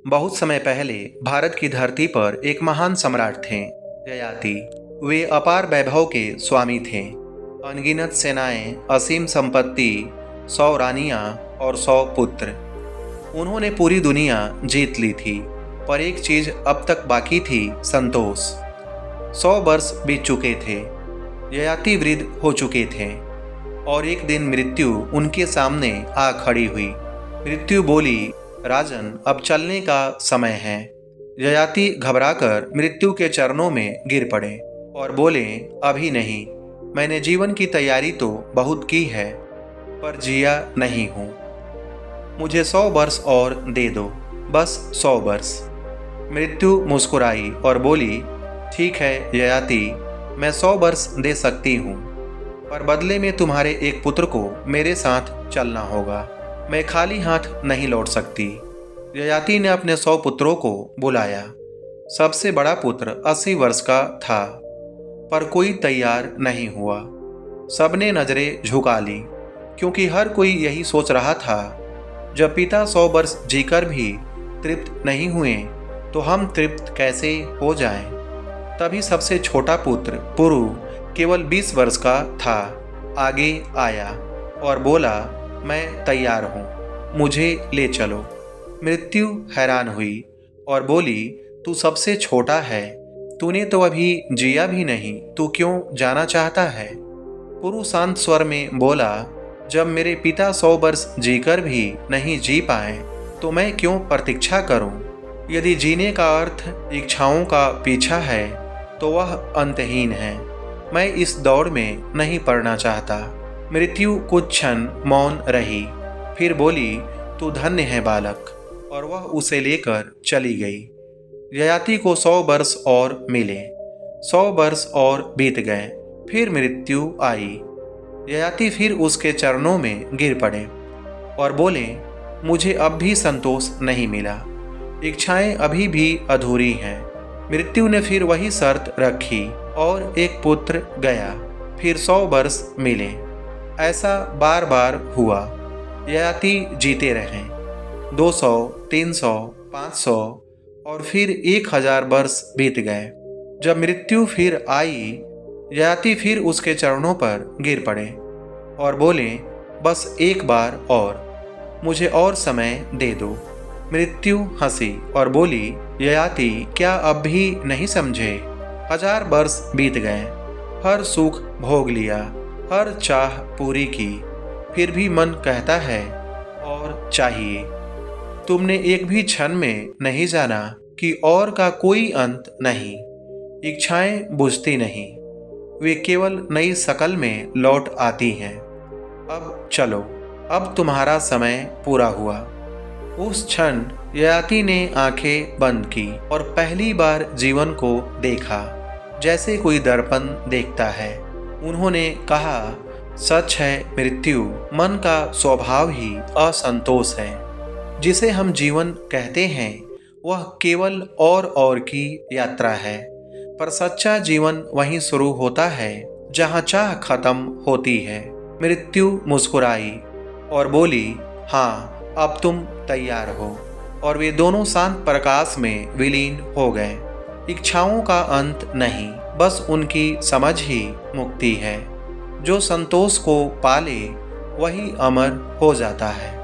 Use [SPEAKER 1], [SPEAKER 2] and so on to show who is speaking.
[SPEAKER 1] बहुत समय पहले भारत की धरती पर एक महान सम्राट थे, ययाति। वे अपार वैभव के स्वामी थे। अनगिनत सेनाएं, असीम संपत्ति, 100 रानियां और 100 पुत्र। उन्होंने पूरी दुनिया जीत ली थी, पर एक चीज अब तक बाकी थी, संतोष। 100 वर्ष बीत चुके थे, ययाति वृद्ध हो चुके थे और एक दिन मृत्यु उनके सामने आ खड़ी हुई। मृत्यु बोली, राजन, अब चलने का समय है। ययाति घबराकर मृत्यु के चरणों में गिर पड़े और बोले, अभी नहीं। मैंने जीवन की तैयारी तो बहुत की है, पर जिया नहीं हूँ। मुझे 100 वर्ष और दे दो, बस 100 वर्ष। मृत्यु मुस्कुराई और बोली, ठीक है ययाति, मैं 100 वर्ष दे सकती हूँ, पर बदले में तुम्हारे एक पुत्र को मेरे साथ चलना होगा। मैं खाली हाथ नहीं लौट सकती। ययाति ने अपने 100 पुत्रों को बुलाया। सबसे बड़ा पुत्र 80 वर्ष का था, पर कोई तैयार नहीं हुआ। सबने नजरें झुका ली, क्योंकि हर कोई यही सोच रहा था, जब पिता 100 वर्ष जीकर भी तृप्त नहीं हुए तो हम तृप्त कैसे हो जाएं। तभी सबसे छोटा पुत्र पुरु केवल 20 वर्ष का था, आगे आया और बोला, मैं तैयार हूँ, मुझे ले चलो। मृत्यु हैरान हुई और बोली, तू सबसे छोटा है, तूने तो अभी जिया भी नहीं, तू क्यों जाना चाहता है? पुरु शांत स्वर में बोला, जब मेरे पिता 100 वर्ष जीकर भी नहीं जी पाए तो मैं क्यों प्रतीक्षा करूं? यदि जीने का अर्थ इच्छाओं का पीछा है तो वह अंतहीन है। मैं इस दौड़ में नहीं पड़ना चाहता। मृत्यु कुछ क्षण मौन रही, फिर बोली, तू धन्य है बालक, और वह उसे लेकर चली गई। ययाति को 100 वर्ष और मिले। 100 वर्ष और बीत गए, फिर मृत्यु आई। ययाति फिर उसके चरणों में गिर पड़े और बोले, मुझे अब भी संतोष नहीं मिला, इच्छाएं अभी भी अधूरी हैं। मृत्यु ने फिर वही शर्त रखी और एक पुत्र गया, फिर 100 वर्ष मिले। ऐसा बार बार हुआ। ययाति जीते रहे। 200, 300, 500 और फिर 1000 वर्ष बीत गए। जब मृत्यु फिर आई, ययाति फिर उसके चरणों पर गिर पड़े और बोले, बस एक बार और, मुझे और समय दे दो। मृत्यु हंसी और बोली, ययाति, क्या अब भी नहीं समझे? 1000 वर्ष बीत गए, हर सुख भोग लिया, हर चाह पूरी की, फिर भी मन कहता है और चाहिए। तुमने एक भी क्षण में नहीं जाना कि और का कोई अंत नहीं। इच्छाएं बुझती नहीं, वे केवल नई शकल में लौट आती हैं। अब चलो, अब तुम्हारा समय पूरा हुआ। उस क्षण ययाति ने आंखें बंद की और पहली बार जीवन को देखा, जैसे कोई दर्पण देखता है। उन्होंने कहा, सच है मृत्यु, मन का स्वभाव ही असंतोष है। जिसे हम जीवन कहते हैं वह केवल और की यात्रा है, पर सच्चा जीवन वहीं शुरू होता है जहाँ चाह खत्म होती है। मृत्यु मुस्कुराई और बोली, हाँ, अब तुम तैयार हो। और वे दोनों शांत प्रकाश में विलीन हो गए। इच्छाओं का अंत नहीं, बस उनकी समझ ही मुक्ति है। जो संतोष को पाले वही अमर हो जाता है।